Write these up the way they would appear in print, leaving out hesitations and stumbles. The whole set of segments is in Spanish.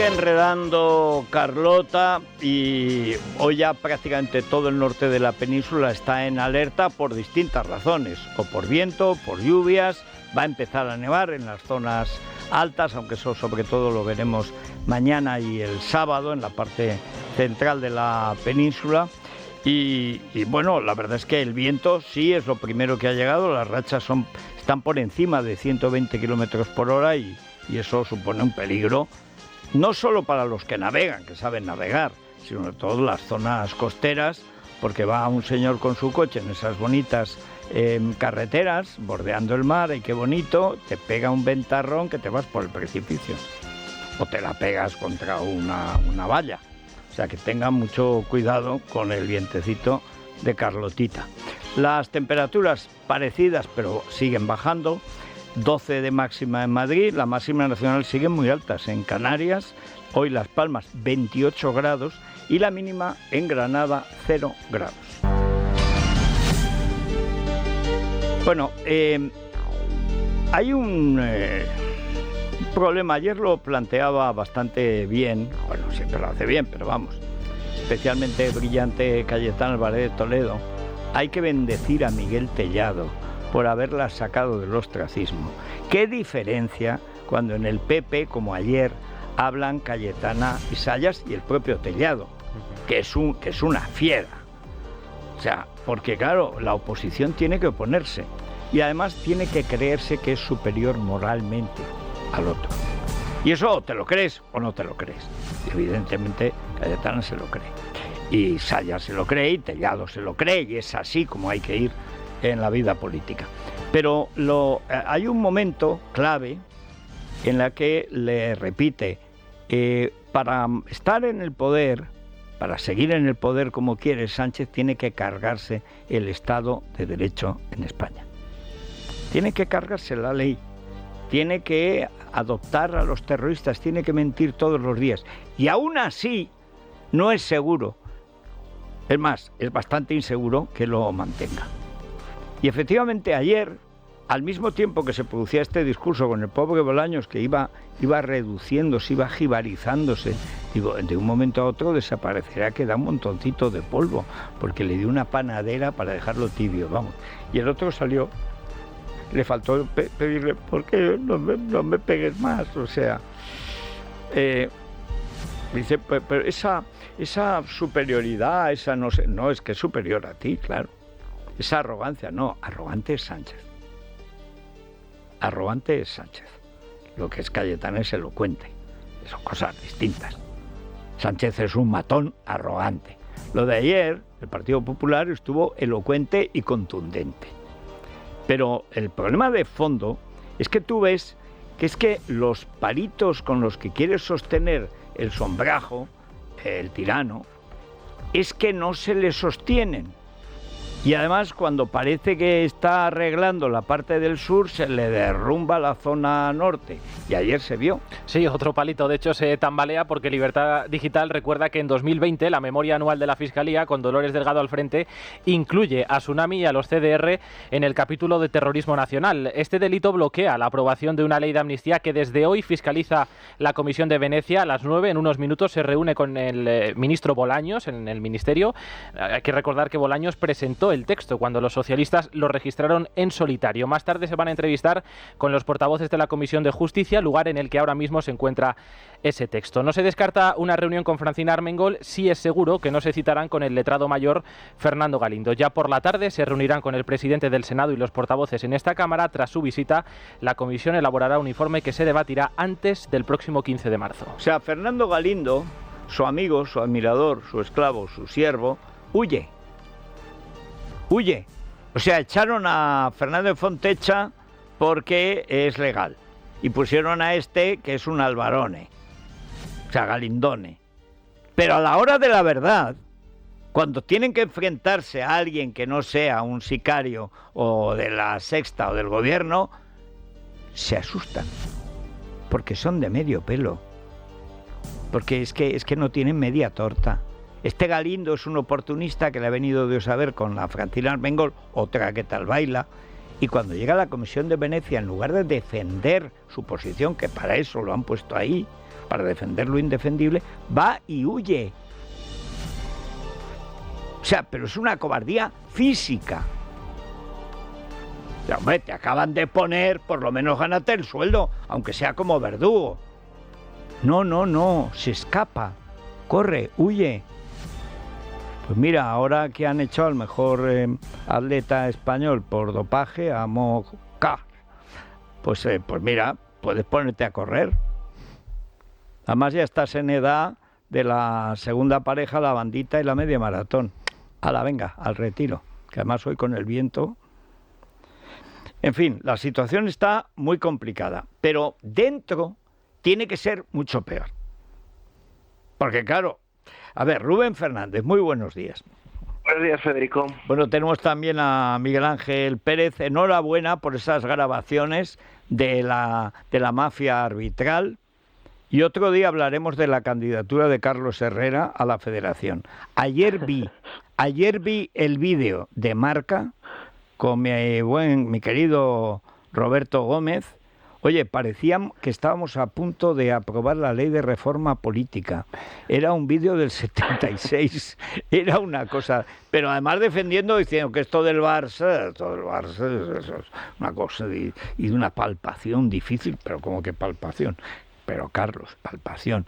sigue enredando Carlota y hoy ya prácticamente todo el norte de la península está en alerta por distintas razones, o por viento, por lluvias. Va a empezar a nevar en las zonas altas, aunque eso sobre todo lo veremos mañana y el sábado en la parte central de la península. Y bueno, la verdad es que el viento sí es lo primero que ha llegado, las rachas están por encima de 120 kilómetros por hora y eso supone un peligro, no solo para los que navegan, que saben navegar, sino sobre todo las zonas costeras, porque va un señor con su coche en esas bonitas carreteras, bordeando el mar, y qué bonito, te pega un ventarrón que te vas por el precipicio, o te la pegas contra una valla. O sea que tengan mucho cuidado con el vientecito de Carlotita. Las temperaturas parecidas, pero siguen bajando. 12 de máxima en Madrid, la máxima nacional sigue muy altas en Canarias. Hoy Las Palmas 28 grados y la mínima en Granada 0 grados. Bueno, hay un problema, ayer lo planteaba bastante bien, bueno, siempre lo hace bien, pero vamos, especialmente brillante Cayetano Álvarez de Toledo. Hay que bendecir a Miguel Tellado por haberla sacado del ostracismo. ¿Qué diferencia cuando en el PP, como ayer, hablan Cayetana y Sayas y el propio Tellado, que es una fiera? O sea, porque claro, la oposición tiene que oponerse y además tiene que creerse que es superior moralmente al otro. Y eso o te lo crees o no te lo crees. Y evidentemente Cayetana se lo cree. Y Sayas se lo cree y Tellado se lo cree, y es así como hay que ir en la vida política. Pero hay un momento clave en la que le repite, para estar en el poder, para seguir en el poder como quiere, Sánchez tiene que cargarse el Estado de Derecho en España. Tiene que cargarse la ley, tiene que adoptar a los terroristas, tiene que mentir todos los días. Y aún así no es seguro, es más, es bastante inseguro que lo mantenga. Y efectivamente ayer, al mismo tiempo que se producía este discurso con el pobre Bolaños, que iba reduciéndose, iba jibarizándose, digo, de un momento a otro desaparecerá, que da un montoncito de polvo, porque le dio una panadera para dejarlo tibio, vamos. Y el otro salió, le faltó pedirle, ¿por qué no me pegues más? O sea, dice, pero esa superioridad, esa no sé, no, es que es superior a ti, claro. Esa arrogancia, no, arrogante es Sánchez. Arrogante es Sánchez. Lo que es Cayetano es elocuente. Son cosas distintas. Sánchez es un matón arrogante. Lo de ayer, el Partido Popular estuvo elocuente y contundente. Pero el problema de fondo es que tú ves que es que los palitos con los que quieres sostener el sombrajo, el tirano, es que no se le sostienen. Y además, cuando parece que está arreglando la parte del sur, se le derrumba la zona norte. Y ayer se vio. Sí, otro palito, de hecho, se tambalea porque Libertad Digital recuerda que en 2020 la memoria anual de la Fiscalía, con Dolores Delgado al frente, incluye a Tsunami y a los CDR en el capítulo de terrorismo nacional. Este delito bloquea la aprobación de una ley de amnistía que desde hoy fiscaliza la Comisión de Venecia. A las 9, en unos minutos, se reúne con el ministro Bolaños en el ministerio. Hay que recordar que Bolaños presentó el texto cuando los socialistas lo registraron en solitario. Más tarde se van a entrevistar con los portavoces de la Comisión de Justicia, lugar en el que ahora mismo se encuentra ese texto. No se descarta una reunión con Francina Armengol, sí es seguro que no se citarán con el letrado mayor Fernando Galindo. Ya por la tarde se reunirán con el presidente del Senado y los portavoces en esta Cámara. Tras su visita, la comisión elaborará un informe que se debatirá antes del próximo 15 de marzo. O sea, Fernando Galindo, su amigo, su admirador, su esclavo, su siervo, huye. O sea, echaron a Fernández de Fontecha porque es legal. Y pusieron a este, que es un Alvarone. O sea, Galindone. Pero a la hora de la verdad, cuando tienen que enfrentarse a alguien que no sea un sicario o de la Sexta o del gobierno, se asustan. Porque son de medio pelo. Porque es que no tienen media torta. Este Galindo es un oportunista que le ha venido Dios a ver con la Francina Armengol, otra que tal baila, y cuando llega a la Comisión de Venecia, en lugar de defender su posición, que para eso lo han puesto ahí, para defender lo indefendible, va y huye. O sea, pero es una cobardía física. O sea, hombre, te acaban de poner, por lo menos gánate el sueldo, aunque sea como verdugo. No, se escapa, corre, huye. Pues mira, ahora que han hecho al mejor atleta español por dopaje, a Moca, pues mira, puedes ponerte a correr. Además ya estás en edad de la segunda pareja, la bandita y la media maratón. Hala, venga, al retiro, que además hoy con el viento. En fin, la situación está muy complicada, pero dentro tiene que ser mucho peor. Porque claro, a ver, Rubén Fernández, muy buenos días. Buenos días, Federico. Bueno, tenemos también a Miguel Ángel Pérez. Enhorabuena por esas grabaciones de la mafia arbitral. Y otro día hablaremos de la candidatura de Carlos Herrera a la Federación. Ayer vi el vídeo de Marca con mi querido Roberto Gómez. Oye, parecía que estábamos a punto de aprobar la ley de reforma política. Era un vídeo del 76, era una cosa... Pero además defendiendo, diciendo que esto del Barça eso es una cosa y de una palpación difícil, pero ¿cómo que palpación? Pero Carlos, palpación.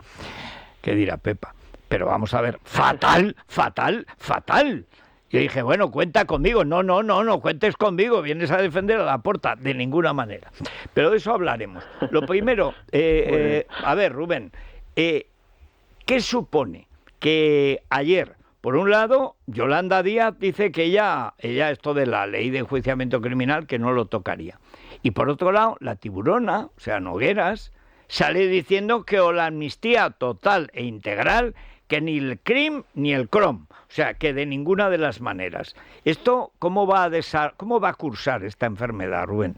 ¿Qué dirá Pepa? Pero vamos a ver, fatal. Yo dije, bueno, cuenta conmigo. No cuentes conmigo, vienes a defender a Laporta. De ninguna manera. Pero de eso hablaremos. Lo primero, a ver, Rubén, ¿qué supone que ayer, por un lado, Yolanda Díaz dice que ella esto de la ley de enjuiciamiento criminal, que no lo tocaría? Y por otro lado, la tiburona, o sea, Nogueras, sale diciendo que o la amnistía total e integral, que ni el CRIM ni el CROM, o sea, que de ninguna de las maneras. ¿Esto cómo va a cursar esta enfermedad, Rubén?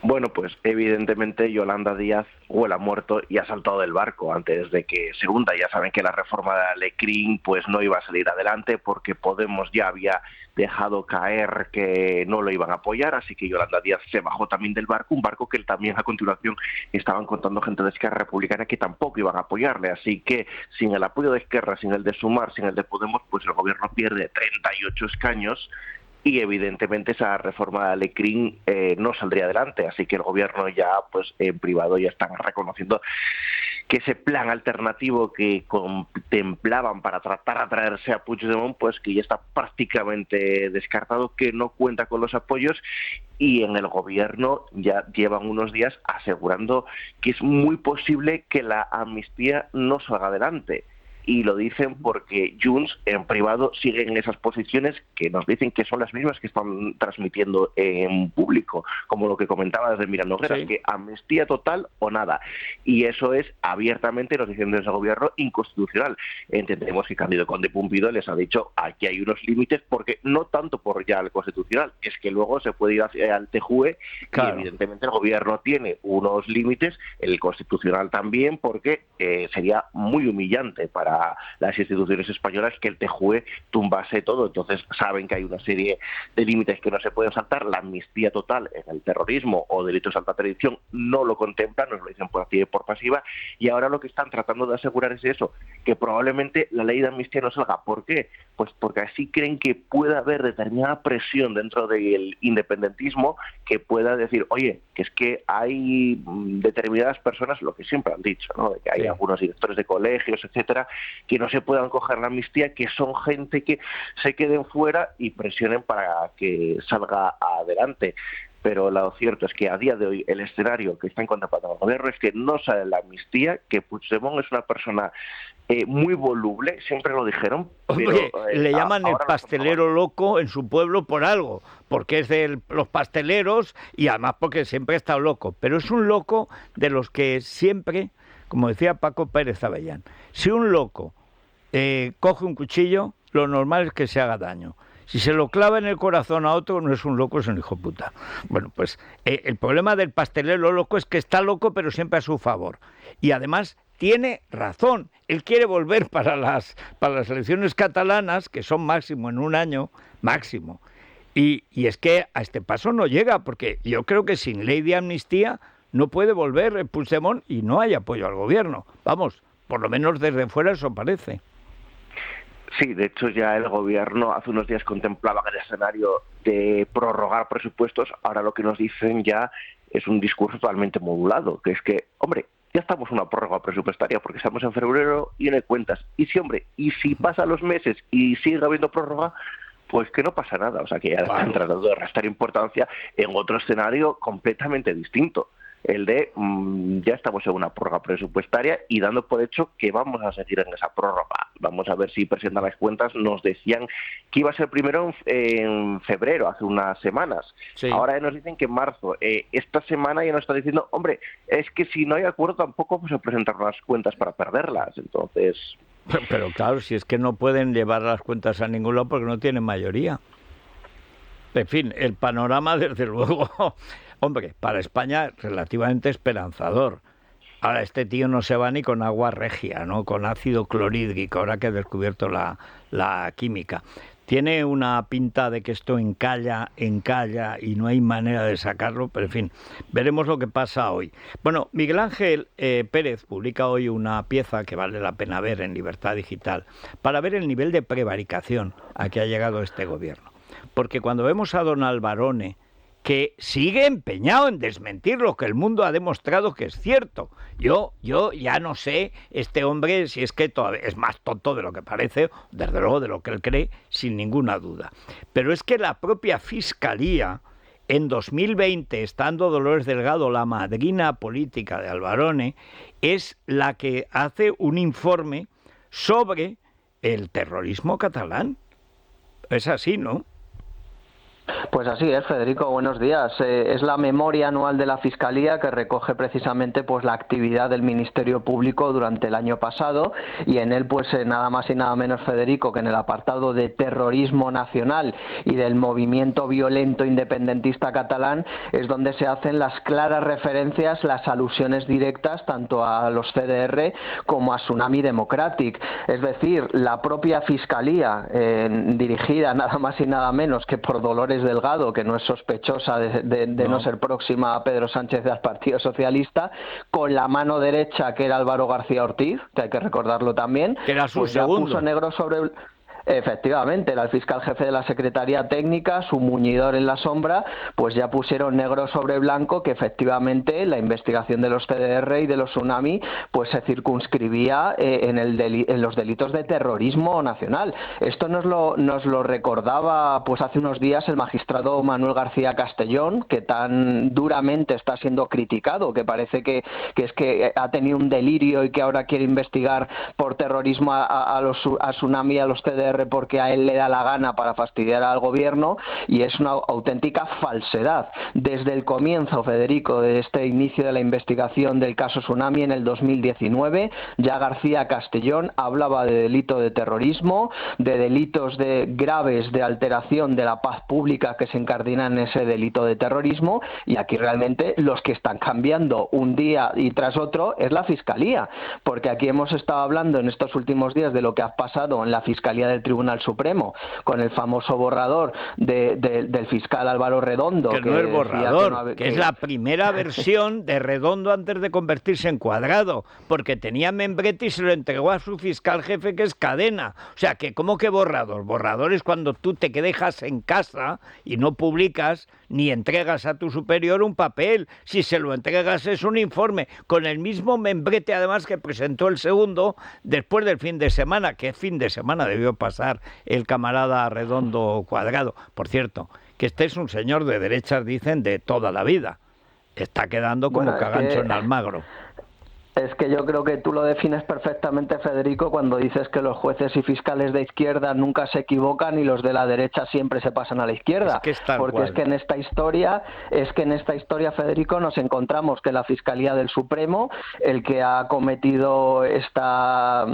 Bueno, pues evidentemente Yolanda Díaz huele a muerto y ha saltado del barco antes de que se hunda. Ya saben que la reforma de Alecrín pues no iba a salir adelante porque Podemos ya había dejado caer que no lo iban a apoyar, así que Yolanda Díaz se bajó también del barco, un barco que también a continuación estaban contando gente de Esquerra Republicana que tampoco iban a apoyarle, así que sin el apoyo de Esquerra, sin el de Sumar, sin el de Podemos, pues el gobierno pierde 38 escaños. Y evidentemente esa reforma de Alecrín no saldría adelante, así que el gobierno ya, pues en privado ya están reconociendo que ese plan alternativo que contemplaban para tratar de atraerse a Puigdemont, pues que ya está prácticamente descartado, que no cuenta con los apoyos, y en el gobierno ya llevan unos días asegurando que es muy posible que la amnistía no salga adelante. Y lo dicen porque Junts en privado sigue en esas posiciones que nos dicen que son las mismas que están transmitiendo en público, como lo que comentaba desde Miriam Nogueras, sí, que amnistía total o nada. Y eso es abiertamente, nos dicen desde el gobierno, inconstitucional. Entendemos que Cándido Conde Pumpido les ha dicho aquí hay unos límites, porque no tanto por ya el constitucional, es que luego se puede ir al TJUE, claro, y evidentemente el gobierno tiene unos límites, el constitucional también, porque sería muy humillante para las instituciones españolas que el TJUE tumbase todo. Entonces saben que hay una serie de límites que no se pueden saltar. La amnistía total en el terrorismo o delitos de alta traición no lo contemplan, nos lo dicen por activa y por pasiva, y ahora lo que están tratando de asegurar es eso, que probablemente la ley de amnistía no salga. ¿Por qué? Pues porque así creen que pueda haber determinada presión dentro del independentismo que pueda decir, oye, que es que hay determinadas personas, lo que siempre han dicho, ¿no? De que hay algunos directores de colegios, etcétera, que no se puedan coger la amnistía, que son gente que se queden fuera y presionen para que salga adelante. Pero lo cierto es que a día de hoy el escenario que está contemplando el gobierno es que no sale la amnistía, que Puigdemont es una persona muy voluble, siempre lo dijeron. Hombre, pero, le llaman el pastelero loco en su pueblo por algo, porque es de los pasteleros y además porque siempre ha estado loco. Pero es un loco de los que siempre, como decía Paco Pérez Avellán, si un loco coge un cuchillo, lo normal es que se haga daño. Si se lo clava en el corazón a otro, no es un loco, es un hijo puta. Bueno, pues el problema del pastelero loco es que está loco, pero siempre a su favor. Y además tiene razón. Él quiere volver para las elecciones catalanas, que son máximo en un año, máximo. Y es que a este paso no llega, porque yo creo que sin ley de amnistía No puede volver Puigdemont y no hay apoyo al gobierno. Vamos, por lo menos desde fuera eso parece. Sí, de hecho ya el gobierno hace unos días contemplaba el escenario de prorrogar presupuestos. Ahora lo que nos dicen ya es un discurso totalmente modulado, que es que, hombre, ya estamos en una prórroga presupuestaria porque estamos en febrero y no hay cuentas. Y si pasan los meses y sigue habiendo prórroga, pues que no pasa nada. O sea que ya están tratando de restar importancia en otro escenario completamente distinto. El de ya estamos en una prórroga presupuestaria y dando por hecho que vamos a seguir en esa prórroga. Vamos a ver si presentan las cuentas. Nos decían que iba a ser primero en febrero, hace unas semanas. Sí. Ahora ya nos dicen que en marzo. Esta semana ya nos está diciendo, hombre, es que si no hay acuerdo tampoco pues, se presentar las cuentas para perderlas. Entonces... Pero claro, si es que no pueden llevar las cuentas a ningún lado porque no tienen mayoría. En fin, el panorama, desde luego, hombre, para España relativamente esperanzador. Ahora, este tío no se va ni con agua regia, ¿no? Con ácido clorhídrico, ahora que ha descubierto la química. Tiene una pinta de que esto encalla y no hay manera de sacarlo, pero en fin, veremos lo que pasa hoy. Bueno, Miguel Ángel Pérez publica hoy una pieza que vale la pena ver en Libertad Digital para ver el nivel de prevaricación a que ha llegado este gobierno. Porque cuando vemos a don Albarone, que sigue empeñado en desmentir lo que el mundo ha demostrado que es cierto. Yo ya no sé, este hombre, si es que todavía es más tonto de lo que parece, desde luego de lo que él cree, sin ninguna duda. Pero es que la propia Fiscalía, en 2020, estando Dolores Delgado, la madrina política de Albarone, es la que hace un informe sobre el terrorismo catalán. Es así, ¿no? Pues así es, Federico, buenos días. Es la memoria anual de la Fiscalía que recoge precisamente pues la actividad del Ministerio Público durante el año pasado y en él pues nada más y nada menos, Federico, que en el apartado de terrorismo nacional y del movimiento violento independentista catalán es donde se hacen las claras referencias, las alusiones directas tanto a los CDR como a Tsunami Democratic. Es decir, la propia Fiscalía dirigida nada más y nada menos que por Dolores Delgado, que no es sospechosa de no ser próxima a Pedro Sánchez del Partido Socialista, con la mano derecha que era Álvaro García Ortiz, que hay que recordarlo también, que era su pues segundo. Ya puso negro sobre... Efectivamente, era el fiscal jefe de la Secretaría Técnica, su muñidor en la sombra, pues ya pusieron negro sobre blanco que efectivamente la investigación de los CDR y de los Tsunami pues se circunscribía en los delitos de terrorismo nacional. Esto nos lo recordaba pues hace unos días el magistrado Manuel García Castellón, que tan duramente está siendo criticado, que parece que ha tenido un delirio y que ahora quiere investigar por terrorismo a Tsunami y a los CDR porque a él le da la gana para fastidiar al gobierno, y es una auténtica falsedad. Desde el comienzo, Federico, de este inicio de la investigación del caso Tsunami en el 2019, ya García Castellón hablaba de delito de terrorismo, de delitos graves de alteración de la paz pública que se encardinan en ese delito de terrorismo, y aquí realmente los que están cambiando un día y tras otro es la Fiscalía, porque aquí hemos estado hablando en estos últimos días de lo que ha pasado en la Fiscalía del Tribunal Supremo con el famoso borrador del fiscal Álvaro Redondo. Que no es borrador, que es la primera versión de Redondo antes de convertirse en Cuadrado, porque tenía membrete y se lo entregó a su fiscal jefe, que es Cadena. O sea, que ¿cómo que borrador? Borrador es cuando tú te dejas en casa y no publicas ni entregas a tu superior un papel. Si se lo entregas es un informe, con el mismo membrete además que presentó el segundo después del fin de semana. ¿Qué fin de semana debió pasar el camarada Redondo Cuadrado? Por cierto, que este es un señor de derechas, dicen, de toda la vida. Está quedando como cagancho en Almagro. Es que yo creo que tú lo defines perfectamente, Federico, cuando dices que los jueces y fiscales de izquierda nunca se equivocan y los de la derecha siempre se pasan a la izquierda. Es que en esta historia, Federico, nos encontramos que la Fiscalía del Supremo, el que ha cometido esta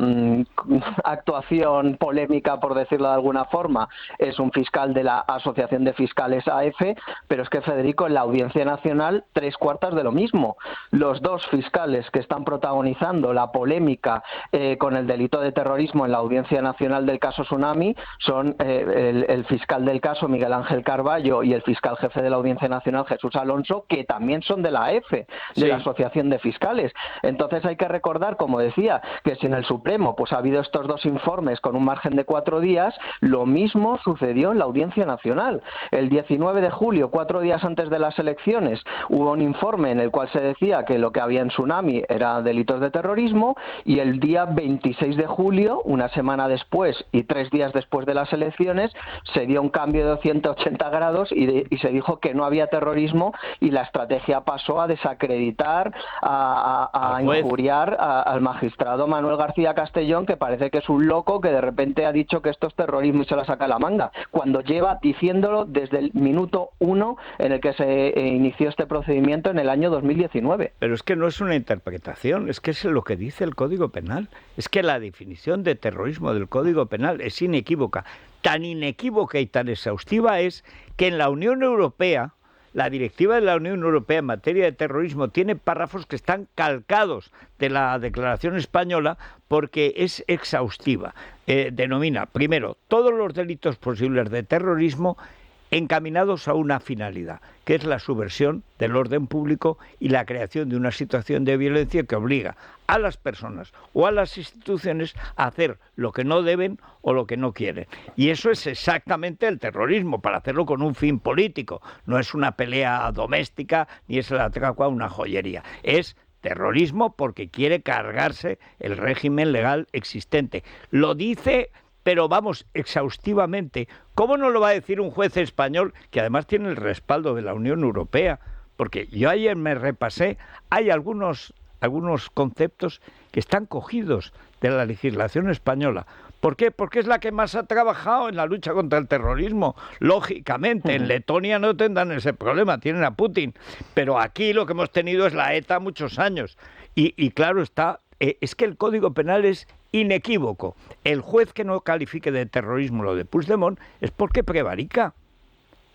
actuación polémica, por decirlo de alguna forma, es un fiscal de la Asociación de Fiscales AF, pero es que, Federico, en la Audiencia Nacional, 3/4 de lo mismo. Los dos fiscales que están protagonizando la polémica con el delito de terrorismo en la Audiencia Nacional del caso Tsunami son el fiscal del caso, Miguel Ángel Carballo, y el fiscal jefe de la Audiencia Nacional, Jesús Alonso, que también son de la AEFE, de la Asociación de Fiscales. Entonces hay que recordar, como decía, que si en el Supremo pues ha habido estos dos informes con un margen de 4 días, lo mismo sucedió en la Audiencia Nacional. El 19 de julio, 4 días antes de las elecciones, hubo un informe en el cual se decía que lo que había en Tsunami era delitos de terrorismo, y el día 26 de julio, una semana después y 3 días después de las elecciones, se dio un cambio de 180 grados y se dijo que no había terrorismo, y la estrategia pasó a desacreditar, a injuriar al magistrado Manuel García Castellón, que parece que es un loco que de repente ha dicho que esto es terrorismo y se la saca la manga, cuando lleva diciéndolo desde el minuto 1 en el que se inició este procedimiento en el año 2019. Pero es que no es una interpretación, es que es lo que dice el Código Penal. Es que la definición de terrorismo del Código Penal es inequívoca. Tan inequívoca y tan exhaustiva es que en la Unión Europea, la directiva de la Unión Europea en materia de terrorismo tiene párrafos que están calcados de la Declaración Española porque es exhaustiva. Denomina, primero, todos los delitos posibles de terrorismo encaminados a una finalidad, que es la subversión del orden público y la creación de una situación de violencia que obliga a las personas o a las instituciones a hacer lo que no deben o lo que no quieren. Y eso es exactamente el terrorismo, para hacerlo con un fin político. No es una pelea doméstica ni es el atraco a una joyería. Es terrorismo porque quiere cargarse el régimen legal existente. Lo dice, pero vamos, exhaustivamente. ¿Cómo no lo va a decir un juez español que además tiene el respaldo de la Unión Europea? Porque yo ayer me repasé, hay algunos conceptos que están cogidos de la legislación española. ¿Por qué? Porque es la que más ha trabajado en la lucha contra el terrorismo. Lógicamente, en Letonia no tendrán ese problema, tienen a Putin. Pero aquí lo que hemos tenido es la ETA muchos años. Y claro está, es que el Código Penal es inequívoco. El juez que no califique de terrorismo lo de Puigdemont es porque prevarica.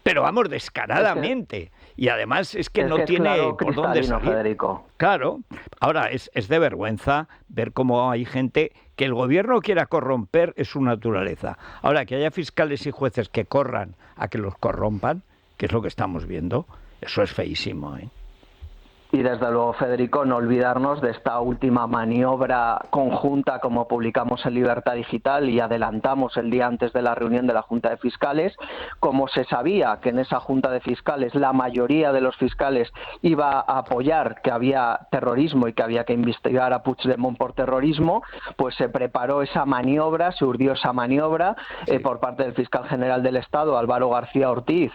Pero vamos, descaradamente. Y además es que no tiene por dónde salir. Federico. Claro. Ahora, es de vergüenza ver cómo hay gente que el gobierno quiera corromper, es su naturaleza. Ahora, que haya fiscales y jueces que corran a que los corrompan, que es lo que estamos viendo, eso es feísimo, ¿eh? Y desde luego, Federico, no olvidarnos de esta última maniobra conjunta, como publicamos en Libertad Digital y adelantamos el día antes de la reunión de la Junta de Fiscales. Como se sabía que en esa Junta de Fiscales la mayoría de los fiscales iba a apoyar que había terrorismo y que había que investigar a Puigdemont por terrorismo, pues se preparó esa maniobra, se urdió esa maniobra por parte del fiscal general del Estado, Álvaro García Ortiz,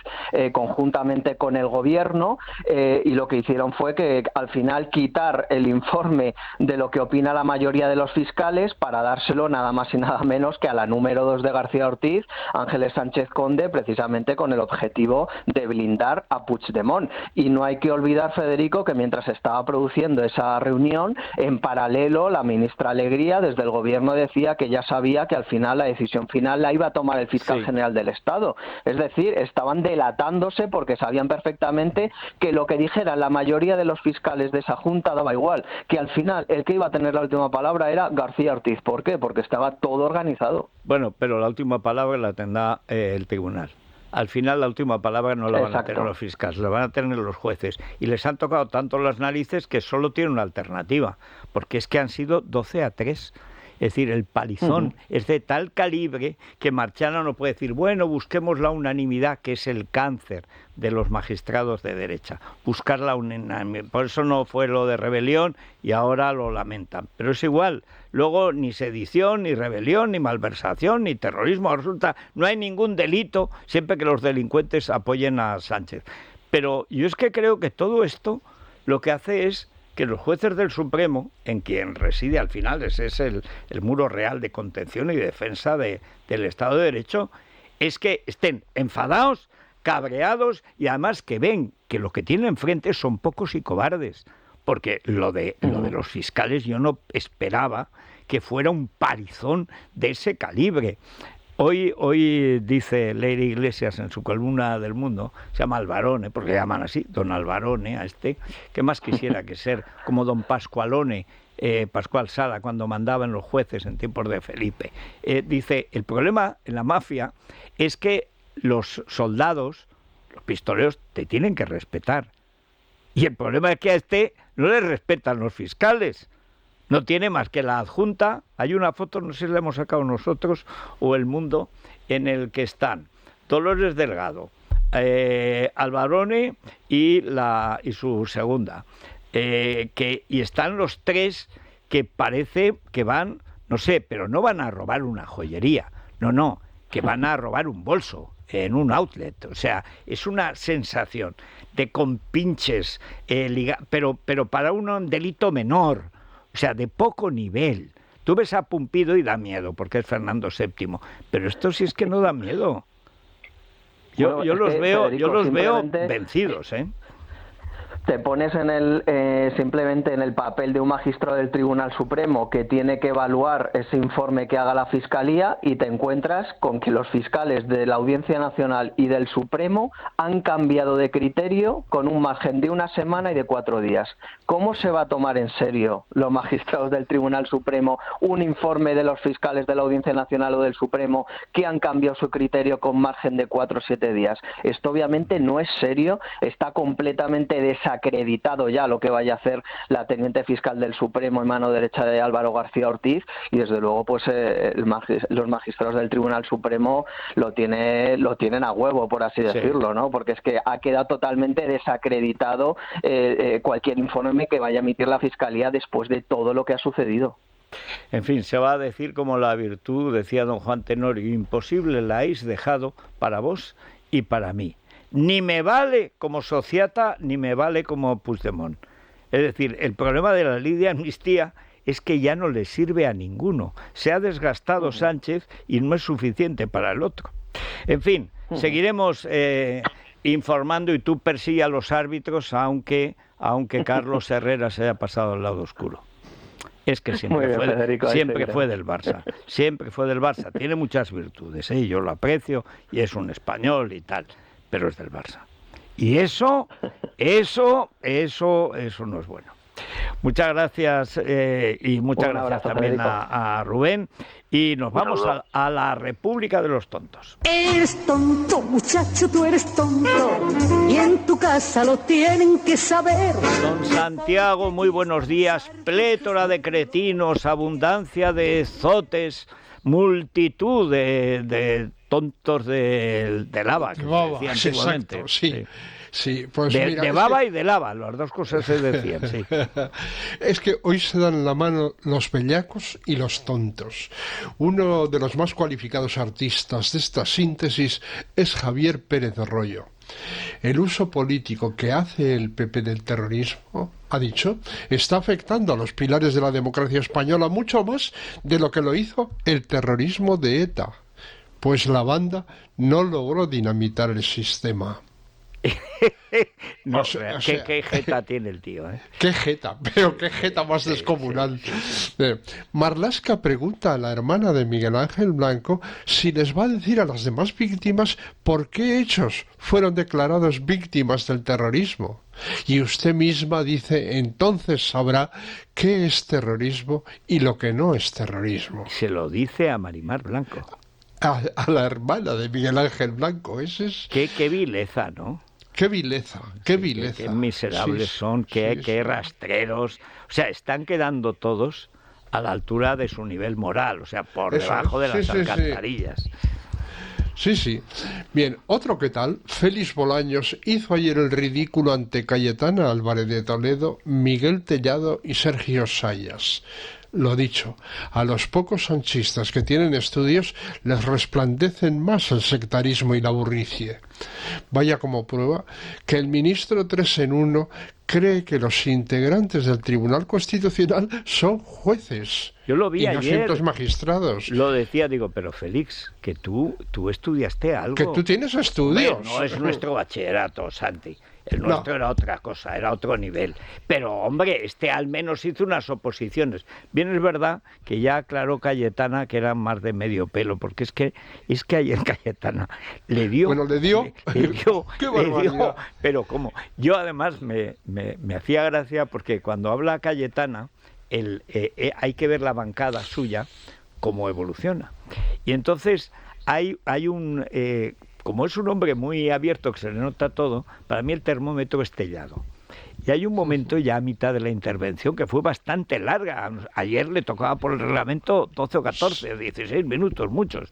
conjuntamente con el gobierno, y lo que hicieron fue que al final quitar el informe de lo que opina la mayoría de los fiscales para dárselo nada más y nada menos que a la número 2 de García Ortiz, Ángeles Sánchez Conde, precisamente con el objetivo de blindar a Puigdemont. Y no hay que olvidar, Federico, que mientras estaba produciendo esa reunión, en paralelo la ministra Alegría desde el gobierno decía que ya sabía que al final la decisión final la iba a tomar el fiscal general del Estado. Es decir, estaban delatándose porque sabían perfectamente que lo que dijera la mayoría de los fiscales de esa junta daba igual, que al final el que iba a tener la última palabra era García Ortiz. ¿Por qué? Porque estaba todo organizado. Bueno, pero la última palabra la tendrá el tribunal. Al final la última palabra no la van a tener los fiscales, la van a tener los jueces. Y les han tocado tanto las narices que solo tienen una alternativa, porque es que han sido 12-3. Es decir, el palizón es de tal calibre que Marchana no puede decir, bueno, busquemos la unanimidad, que es el cáncer de los magistrados de derecha. Buscar la unanimidad. Por eso no fue lo de rebelión y ahora lo lamentan. Pero es igual. Luego ni sedición, ni rebelión, ni malversación, ni terrorismo. Resulta, no hay ningún delito siempre que los delincuentes apoyen a Sánchez. Pero yo es que creo que todo esto lo que hace es que los jueces del Supremo, en quien reside al final, ese es el muro real de contención y defensa del Estado de Derecho, es que estén enfadados, cabreados y además que ven que lo que tienen enfrente son pocos y cobardes. Porque lo de los fiscales yo no esperaba que fuera un palizón de ese calibre. Hoy dice Leire Iglesias en su columna del Mundo, se llama Alvarone, porque le llaman así, don Alvarone a este, que más quisiera que ser como don Pascualone Pascual Sala cuando mandaban los jueces en tiempos de Felipe. Dice, el problema en la mafia es que los soldados, los pistoleros, te tienen que respetar. Y el problema es que a este no le respetan los fiscales. No tiene más que la adjunta. Hay una foto, no sé si la hemos sacado nosotros o El Mundo, en el que están Dolores Delgado, Albarone y su segunda. Y están los tres que parece que van, no sé, pero no van a robar una joyería. No, que van a robar un bolso en un outlet. O sea, es una sensación de compinches, pero para un delito menor. O sea, de poco nivel. Tú ves a Pumpido y da miedo, porque es Fernando VII. Pero esto sí es que no da miedo. Yo los veo vencidos, ¿eh? Te pones simplemente en el papel de un magistrado del Tribunal Supremo que tiene que evaluar ese informe que haga la Fiscalía y te encuentras con que los fiscales de la Audiencia Nacional y del Supremo han cambiado de criterio con un margen de 1 semana y de 4 días. ¿Cómo se va a tomar en serio los magistrados del Tribunal Supremo un informe de los fiscales de la Audiencia Nacional o del Supremo que han cambiado su criterio con margen de 4 o 7 días? Esto obviamente no es serio, está completamente desacreditado ya lo que vaya a hacer la teniente fiscal del Supremo en mano derecha de Álvaro García Ortiz, y desde luego pues los magistrados del Tribunal Supremo lo tienen a huevo, por así decirlo, ¿no? Porque es que ha quedado totalmente desacreditado cualquier informe que vaya a emitir la Fiscalía después de todo lo que ha sucedido. En fin, se va a decir como la virtud, decía don Juan Tenorio, imposible la habéis dejado para vos y para mí. Ni me vale como Sociata, ni me vale como Puigdemont. Es decir, el problema de la ley de amnistía es que ya no le sirve a ninguno. Se ha desgastado Sánchez y no es suficiente para el otro. En fin, seguiremos informando, y tú persigue a los árbitros, aunque Carlos Herrera se haya pasado al lado oscuro. Es que siempre fue del Barça. Siempre fue del Barça. Tiene muchas virtudes, yo lo aprecio, y es un español y tal, pero es del Barça. Y eso no es bueno. Muchas gracias, y muchas gracias también a Rubén. Y nos vamos a la República de los Tontos. Eres tonto, muchacho, tú eres tonto, y en tu casa lo tienen que saber. Don Santiago, muy buenos días. Plétora de cretinos, abundancia de zotes, multitud de tontos de lava, que se decía antiguamente. Exacto, sí. Sí, pues de baba y de lava, las dos cosas se decían, sí. Es que hoy se dan la mano los bellacos y los tontos. Uno de los más cualificados artistas de esta síntesis es Javier Pérez Royo. El uso político que hace el PP del terrorismo, ha dicho, está afectando a los pilares de la democracia española mucho más de lo que lo hizo el terrorismo de ETA, pues la banda no logró dinamitar el sistema. No, ¿qué jeta tiene el tío? Qué jeta, pero qué jeta más descomunal. Marlaska pregunta a la hermana de Miguel Ángel Blanco si les va a decir a las demás víctimas por qué hechos fueron declarados víctimas del terrorismo. Y usted misma dice, entonces sabrá qué es terrorismo y lo que no es terrorismo. Se lo dice a Marimar Blanco. A la hermana de Miguel Ángel Blanco, ese es... Qué vileza, ¿no? Qué vileza, qué vileza. Qué miserables son, qué rastreros. O sea, están quedando todos a la altura de su nivel moral, o sea, por debajo de las alcantarillas. Sí. Bien, otro que tal, Félix Bolaños hizo ayer el ridículo ante Cayetana Álvarez de Toledo, Miguel Tellado y Sergio Sayas. Lo dicho, a los pocos sanchistas que tienen estudios les resplandecen más el sectarismo y la burricie. Vaya como prueba que el ministro 3 en 1 cree que los integrantes del Tribunal Constitucional son jueces. Yo lo vi y no ayer. simples magistrados. Lo decía, digo, pero Félix, que tú estudiaste algo. Que tú tienes estudios. Bueno, no es nuestro bachillerato, Santi. El nuestro era otra cosa, era otro nivel. Pero, hombre, al menos hizo unas oposiciones. Bien, es verdad que ya aclaró Cayetana que eran más de medio pelo, porque es que ayer Cayetana le dio... Bueno, le dio... ¡Qué barbaridad! Pero ¿cómo? Yo además me hacía gracia porque cuando habla Cayetana, hay que ver la bancada suya cómo evoluciona. Y entonces hay un... como es un hombre muy abierto, que se le nota todo, para mí el termómetro es Tellado. Y hay un momento ya a mitad de la intervención que fue bastante larga. Ayer le tocaba por el reglamento 12 o 14, 16 minutos, muchos.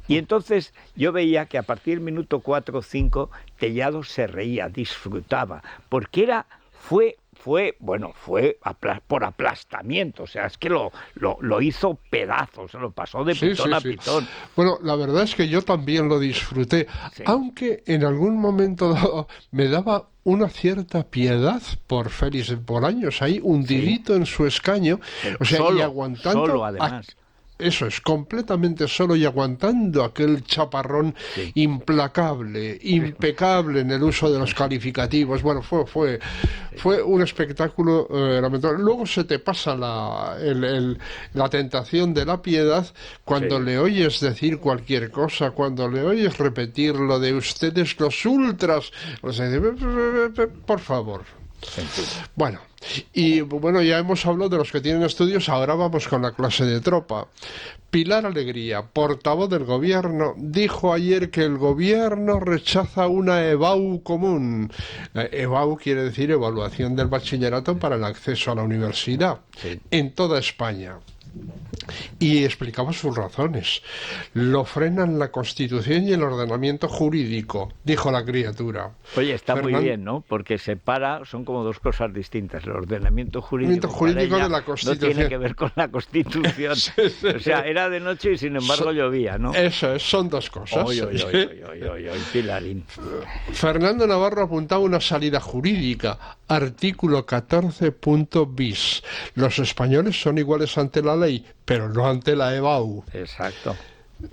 Y entonces yo veía que a partir del minuto 4 o 5 Tellado se reía, disfrutaba, porque fue por aplastamiento, o sea, es que lo hizo pedazos, se lo pasó de pitón a pitón. Bueno, la verdad es que yo también lo disfruté, aunque en algún momento dado me daba una cierta piedad por Félix Bolaños, ahí hundidito en su escaño, o sea, y aguantando... Solo, además. Eso es, completamente solo y aguantando aquel chaparrón implacable, impecable en el uso de los calificativos. Bueno, fue un espectáculo lamentable. Luego se te pasa la tentación de la piedad cuando le oyes decir cualquier cosa, cuando le oyes repetir lo de ustedes los ultras. O sea, por favor. Bueno, ya hemos hablado de los que tienen estudios, ahora vamos con la clase de tropa. Pilar Alegría, portavoz del gobierno, dijo ayer que el gobierno rechaza una EBAU común. EBAU quiere decir evaluación del bachillerato para el acceso a la universidad en toda España. Y explicaba sus razones. Lo frenan la Constitución y el ordenamiento jurídico, dijo la criatura. Oye, está muy bien, ¿no? Porque son como dos cosas distintas. El ordenamiento jurídico de la Constitución no tiene que ver con la Constitución. O sea, era de noche y sin embargo llovía, ¿no? Eso es, son dos cosas. Pilarín. Fernando Navarro apuntaba una salida jurídica, artículo 14.bis. Los españoles son iguales ante la ley, pero no ante la EBAU. Exacto.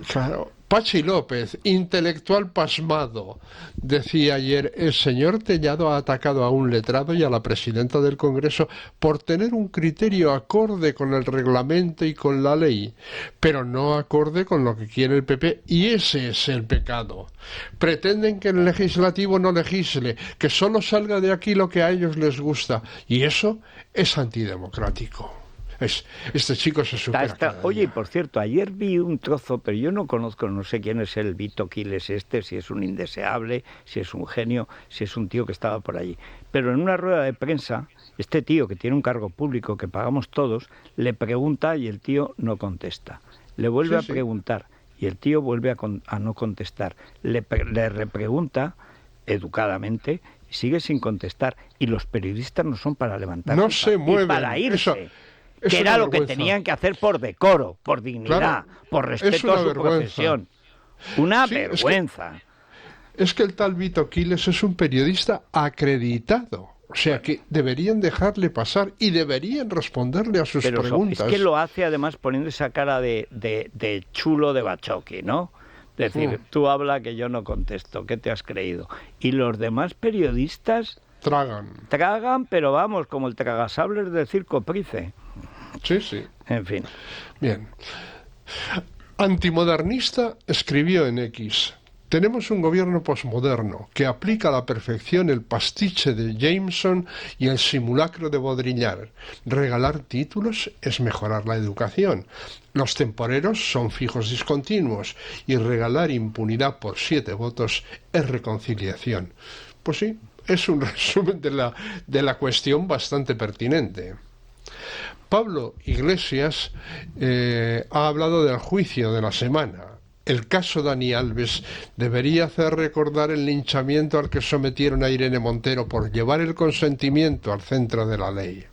Claro. Pachi López, intelectual pasmado, decía ayer, el señor Tellado ha atacado a un letrado y a la presidenta del Congreso por tener un criterio acorde con el reglamento y con la ley, pero no acorde con lo que quiere el PP, y ese es el pecado. Pretenden que el legislativo no legisle, que solo salga de aquí lo que a ellos les gusta, y eso es antidemocrático. Este chico se supera. Oye, por cierto, ayer vi un trozo, pero yo no sé quién es el Vito Quiles si es un indeseable, si es un genio, si es un tío que estaba por allí. Pero en una rueda de prensa, este tío que tiene un cargo público que pagamos todos, le pregunta y el tío no contesta. Le vuelve a preguntar y el tío vuelve a no contestar. Le repregunta educadamente y sigue sin contestar. Y los periodistas no son para levantarse, no se mueven. Para irse. Que era lo que tenían que hacer por decoro, por dignidad, por respeto a su profesión. Una vergüenza. Es que el tal Vito Quiles es un periodista acreditado. O sea que deberían dejarle pasar y deberían responderle a sus preguntas. Es que lo hace además poniendo esa cara de chulo de Bachoqui, ¿no? Es decir, tú habla que yo no contesto, ¿qué te has creído? Y los demás periodistas... Tragan, pero vamos, como el tragasables del circo Price. Sí. En fin. Bien. Antimodernista escribió en X: tenemos un gobierno posmoderno que aplica a la perfección el pastiche de Jameson y el simulacro de Baudrillard. Regalar títulos es mejorar la educación. Los temporeros son fijos discontinuos y regalar impunidad por 7 votos es reconciliación. Pues sí, es un resumen de la cuestión bastante pertinente. Pablo Iglesias ha hablado del juicio de la semana. El caso Dani Alves debería hacer recordar el linchamiento al que sometieron a Irene Montero por llevar el consentimiento al centro de la ley.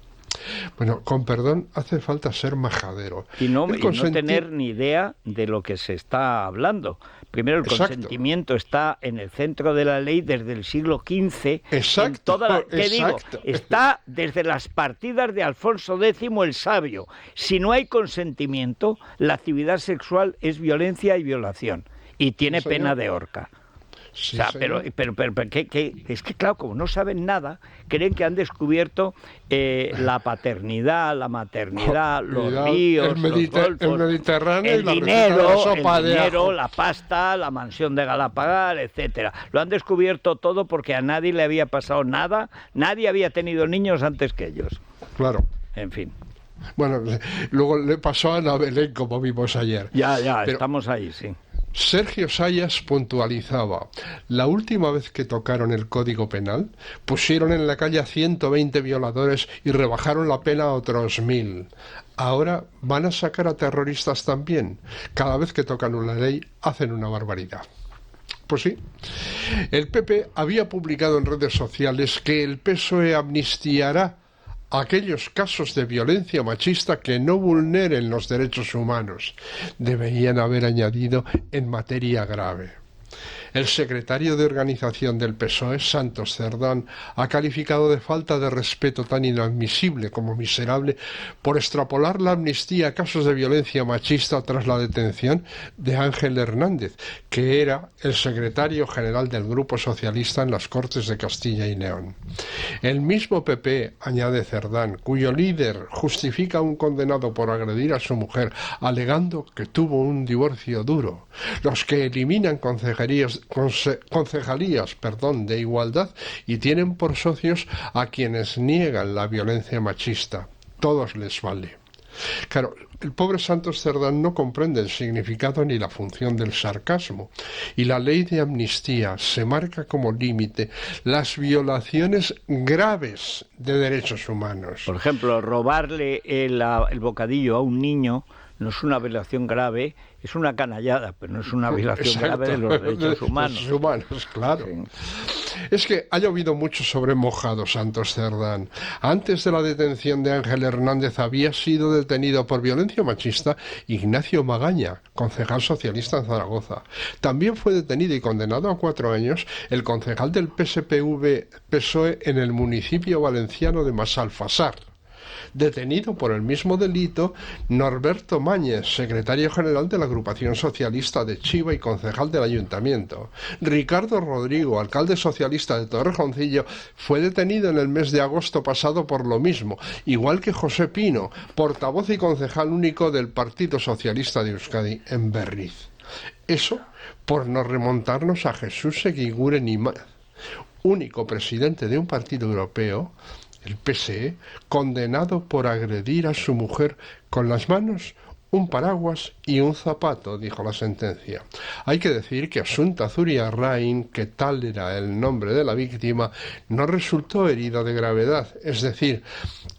Bueno, con perdón, hace falta ser majadero. Y no tener ni idea de lo que se está hablando. Primero, el consentimiento está en el centro de la ley desde el siglo XV. Exacto. Está desde las partidas de Alfonso X el Sabio. Si no hay consentimiento, la actividad sexual es violencia y violación. Y tiene pena de horca. Sí, o sea, pero es que claro, como no saben nada, creen que han descubierto la paternidad, la maternidad, los ríos, los golfos, el Mediterráneo, el y la dinero, la pasta, la mansión de Galapagar, etcétera. Lo han descubierto todo porque a nadie le había pasado nada, nadie había tenido niños antes que ellos. Claro. En fin. Bueno, luego le pasó a Ana Belén, como vimos ayer. Ya, Pero estamos ahí, sí. Sergio Sayas puntualizaba: la última vez que tocaron el Código Penal, pusieron en la calle a 120 violadores y rebajaron la pena a otros 1000. Ahora van a sacar a terroristas también. Cada vez que tocan una ley, hacen una barbaridad. Pues sí. El PP había publicado en redes sociales que el PSOE amnistiará aquellos casos de violencia machista que no vulneren los derechos humanos. Deberían haber añadido en materia grave. El secretario de organización del PSOE, Santos Cerdán, ha calificado de falta de respeto tan inadmisible como miserable por extrapolar la amnistía a casos de violencia machista tras la detención de Ángel Hernández, que era el secretario general del Grupo Socialista en las Cortes de Castilla y León. El mismo PP, añade Cerdán, cuyo líder justifica a un condenado por agredir a su mujer, alegando que tuvo un divorcio duro. Los que eliminan concejalías de igualdad y tienen por socios a quienes niegan la violencia machista. Todos les vale. Claro, el pobre Santos Cerdán no comprende el significado ni la función del sarcasmo, y la ley de amnistía se marca como límite las violaciones graves de derechos humanos. Por ejemplo, robarle el bocadillo a un niño no es una violación grave, es una canallada, pero no es una violación grave de los derechos humanos. Los humanos, claro. Sí. Es que ha llovido mucho sobre mojado, Santos Cerdán. Antes de la detención de Ángel Hernández había sido detenido por violencia machista Ignacio Magaña, concejal socialista en Zaragoza. También fue detenido y condenado a 4 años el concejal del PSPV-PSOE en el municipio valenciano de Massalfassar. Detenido por el mismo delito Norberto Máñez, secretario general de la agrupación socialista de Chiva y concejal del ayuntamiento. Ricardo Rodrigo, alcalde socialista de Torrejoncillo, fue detenido en el mes de agosto pasado por lo mismo, igual que José Pino, portavoz y concejal único del Partido Socialista de Euskadi en Berriz. Eso por no remontarnos a Jesús Eguiguren Imaz, único presidente de un partido europeo, el PSE, condenado por agredir a su mujer con las manos, un paraguas y un zapato, dijo la sentencia. Hay que decir que Asunta Zuriarrain, que tal era el nombre de la víctima, no resultó herida de gravedad, es decir,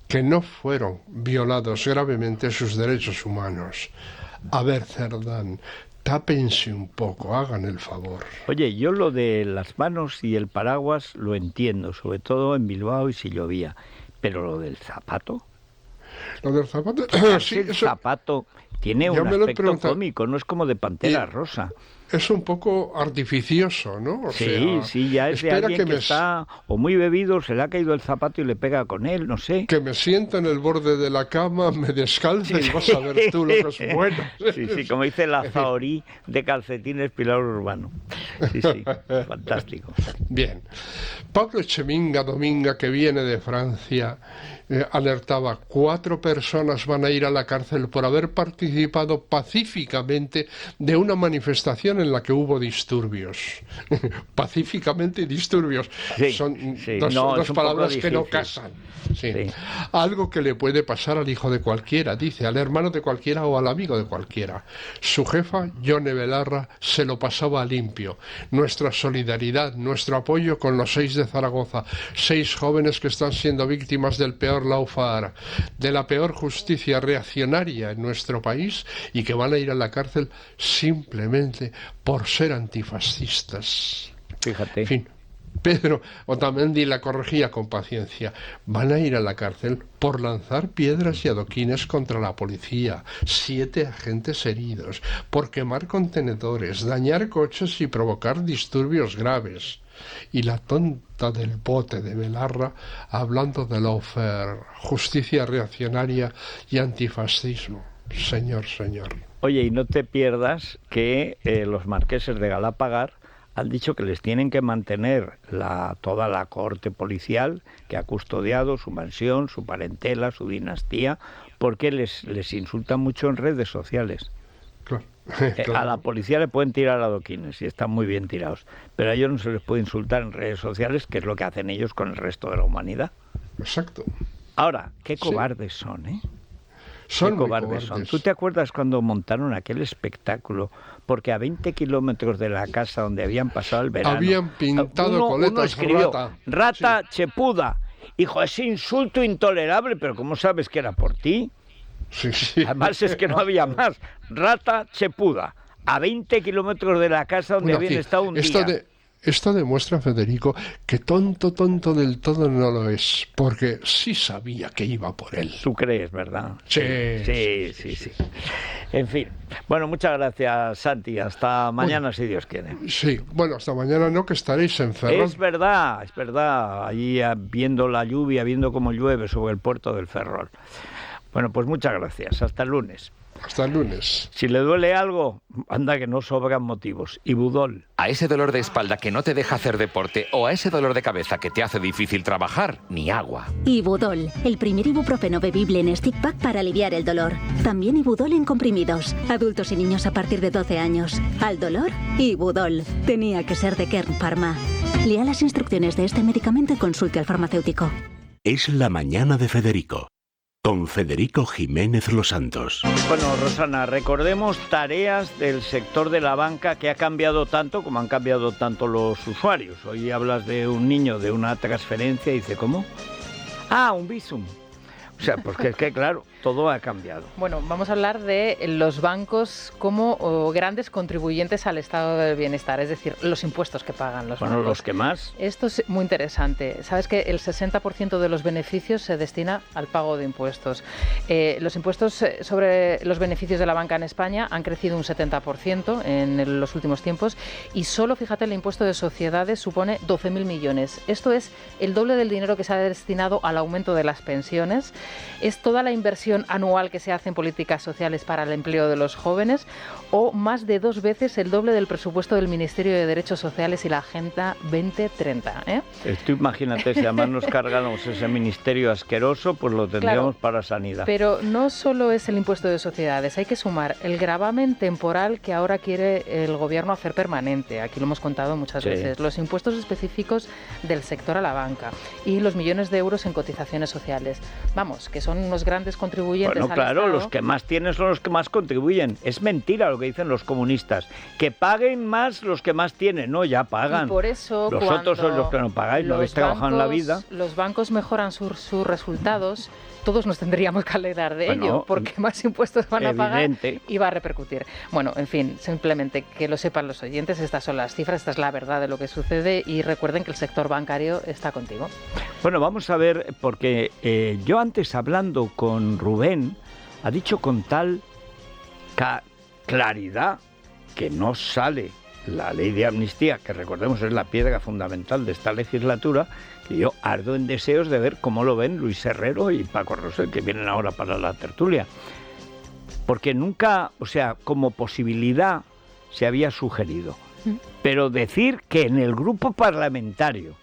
que no fueron violados gravemente sus derechos humanos. A ver, Cerdán, tápense un poco, hagan el favor. Oye, yo lo de las manos y el paraguas lo entiendo, sobre todo en Bilbao y si llovía, pero lo del zapato... Lo del zapato... Sí, el zapato tiene un aspecto cómico, no es como de Pantera Rosa. Es un poco artificioso, ¿no? O sea, ya es de alguien que está o muy bebido, se le ha caído el zapato y le pega con él, no sé. Que me siento en el borde de la cama, me descalzo y vas a ver tú lo que es bueno. Sí, como dice la Zahorí de Calcetines Pilar Urbano. Sí, fantástico. Bien. Pablo Echeminga Dominga, que viene de Francia, alertaba: 4 personas van a ir a la cárcel por haber participado pacíficamente de una manifestación en la que hubo disturbios. Pacíficamente y disturbios. Son dos palabras que no casan. Sí. Algo que le puede pasar al hijo de cualquiera, dice, al hermano de cualquiera o al amigo de cualquiera. Su jefa, Yone Belarra, se lo pasaba limpio. Nuestra solidaridad, nuestro apoyo con los 6 de Zaragoza, 6 jóvenes que están siendo víctimas del peor lawfare, de la peor justicia reaccionaria en nuestro país y que van a ir a la cárcel simplemente por ser antifascistas. Fíjate. En fin. Pedro Otamendi la corregía con paciencia: van a ir a la cárcel por lanzar piedras y adoquines contra la policía, 7 agentes heridos, por quemar contenedores, dañar coches y provocar disturbios graves. Y la tonta del bote de Belarra hablando de lawfare, justicia reaccionaria y antifascismo. Señor. Oye, y no te pierdas que los marqueses de Galapagar han dicho que les tienen que mantener toda la corte policial que ha custodiado su mansión, su parentela, su dinastía, porque les insultan mucho en redes sociales. Claro. A la policía le pueden tirar adoquines y están muy bien tirados, pero a ellos no se les puede insultar en redes sociales, que es lo que hacen ellos con el resto de la humanidad. Exacto. Ahora, qué cobardes son, ¿eh? Son Qué muy cobardes son. cobardes. ¿Tú te acuerdas cuando montaron aquel espectáculo? Porque a 20 kilómetros de la casa donde habían pasado el verano... Habían pintado uno coletas escribió, rata. rata chepuda. Hijo, ese insulto intolerable, pero ¿cómo sabes que era por ti? Sí, sí. Además es que no había más. Rata chepuda. A 20 kilómetros de la casa donde Bueno, habían en fin, estado un día. Esto demuestra, Federico, que tonto del todo no lo es, porque sí sabía que iba por él. Tú crees, ¿verdad? Sí. Sí. En fin. Bueno, muchas gracias, Santi. Hasta mañana, si Dios quiere. Sí, bueno, hasta mañana no, que estaréis en Ferrol. Es verdad. Allí viendo la lluvia, viendo cómo llueve sobre el puerto del Ferrol. Bueno, pues muchas gracias. Hasta el lunes. Hasta el lunes. Si le duele algo, anda que no sobran motivos. Ibudol. A ese dolor de espalda que no te deja hacer deporte o a ese dolor de cabeza que te hace difícil trabajar, ni agua. Ibudol, el primer ibuprofeno bebible en stick pack para aliviar el dolor. También Ibudol en comprimidos. Adultos y niños a partir de 12 años. Al dolor, Ibudol. Tenía que ser de Kern Pharma. Lea las instrucciones de este medicamento y consulte al farmacéutico. Es la mañana de Federico. Con Federico Jiménez Los Santos. Bueno, Rosana, recordemos tareas del sector de la banca que ha cambiado tanto como han cambiado tanto los usuarios. Hoy hablas de un niño, de una transferencia y dice, ¿cómo? Ah, un Bizum. O sea, porque es que, claro, todo ha cambiado. Bueno, vamos a hablar de los bancos como grandes contribuyentes al estado del bienestar, es decir, los impuestos que pagan los bancos. Bueno, los que más. Esto es muy interesante. Sabes que el 60% de los beneficios se destina al pago de impuestos. Los impuestos sobre los beneficios de la banca en España han crecido un 70% en los últimos tiempos y solo, fíjate, el impuesto de sociedades supone 12.000 millones. Esto es el doble del dinero que se ha destinado al aumento de las pensiones. Es toda la inversión anual que se hace en políticas sociales para el empleo de los jóvenes o más de 2 veces el doble del presupuesto del Ministerio de Derechos Sociales y la Agenda 2030. Tú imagínate, si además nos cargamos ese ministerio asqueroso, pues lo tendríamos para sanidad. Pero no solo es el impuesto de sociedades, hay que sumar el gravamen temporal que ahora quiere el gobierno hacer permanente. Aquí lo hemos contado muchas veces. Los impuestos específicos del sector a la banca y los millones de euros en cotizaciones sociales. Vamos, que son unos grandes contribuyentes. Bueno, claro, los que más tienen son los que más contribuyen. Es mentira lo que dicen los comunistas. Que paguen más los que más tienen. No, ya pagan. Y por eso, los otros son los que no pagáis, no habéis trabajado en la vida. Los bancos mejoran sus resultados. Todos nos tendríamos que alegrar de ello, porque más impuestos van a pagar y va a repercutir. Bueno, en fin, simplemente que lo sepan los oyentes, estas son las cifras, esta es la verdad de lo que sucede y recuerden que el sector bancario está contigo. Bueno, vamos a ver, porque yo antes hablando con Rubén, ha dicho con tal claridad que no sale la ley de amnistía, que recordemos es la piedra fundamental de esta legislatura, que yo ardo en deseos de ver cómo lo ven Luis Herrero y Paco Rosell, que vienen ahora para la tertulia. Porque nunca, o sea, como posibilidad se había sugerido. Pero decir que en el grupo parlamentario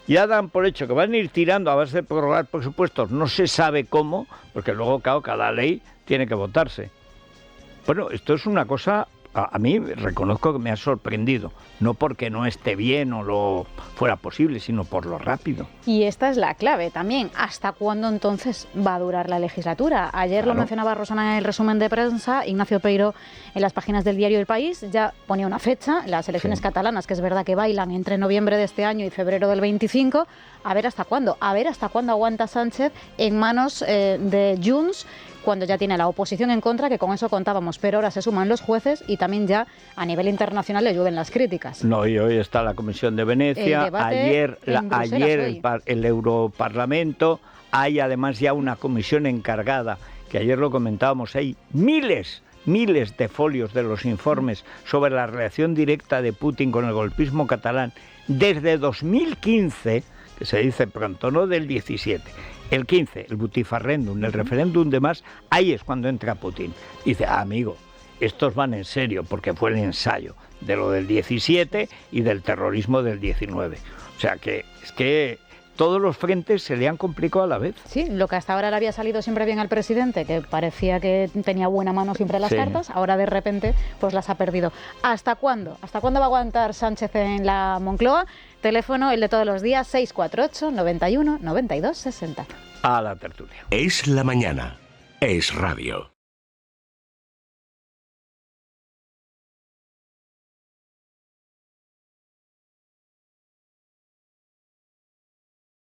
ya dan por hecho que van a ir tirando a base de prorrogar presupuestos, no se sabe cómo, porque luego, claro, cada ley tiene que votarse. Bueno, esto es una cosa, a mí reconozco que me ha sorprendido, no porque no esté bien o lo fuera posible, sino por lo rápido. Y esta es la clave también, ¿hasta cuándo entonces va a durar la legislatura? Ayer lo mencionaba Rosana en el resumen de prensa, Ignacio Peiro en las páginas del diario El País ya ponía una fecha, las elecciones catalanas, que es verdad que bailan entre noviembre de este año y febrero del 25, a ver hasta cuándo aguanta Sánchez en manos de Junts, cuando ya tiene la oposición en contra, que con eso contábamos, pero ahora se suman los jueces y también ya a nivel internacional le llueven las críticas. No, y hoy está la Comisión de Venecia, ayer el Europarlamento, hay además ya una comisión encargada, que ayer lo comentábamos, hay miles de folios de los informes sobre la relación directa de Putin con el golpismo catalán desde 2015, que se dice pronto, no del 17. El 15, el butifarrendum, el referéndum de más, ahí es cuando entra Putin. Dice, amigo, estos van en serio, porque fue el ensayo de lo del 17 y del terrorismo del 19. O sea que es que todos los frentes se le han complicado a la vez. Sí, lo que hasta ahora le había salido siempre bien al presidente, que parecía que tenía buena mano siempre las cartas, ahora de repente pues las ha perdido. ¿Hasta cuándo? ¿Hasta cuándo va a aguantar Sánchez en la Moncloa? Teléfono, el de todos los días, 648 91 92 60. A la tertulia. Es la mañana. Es Radio.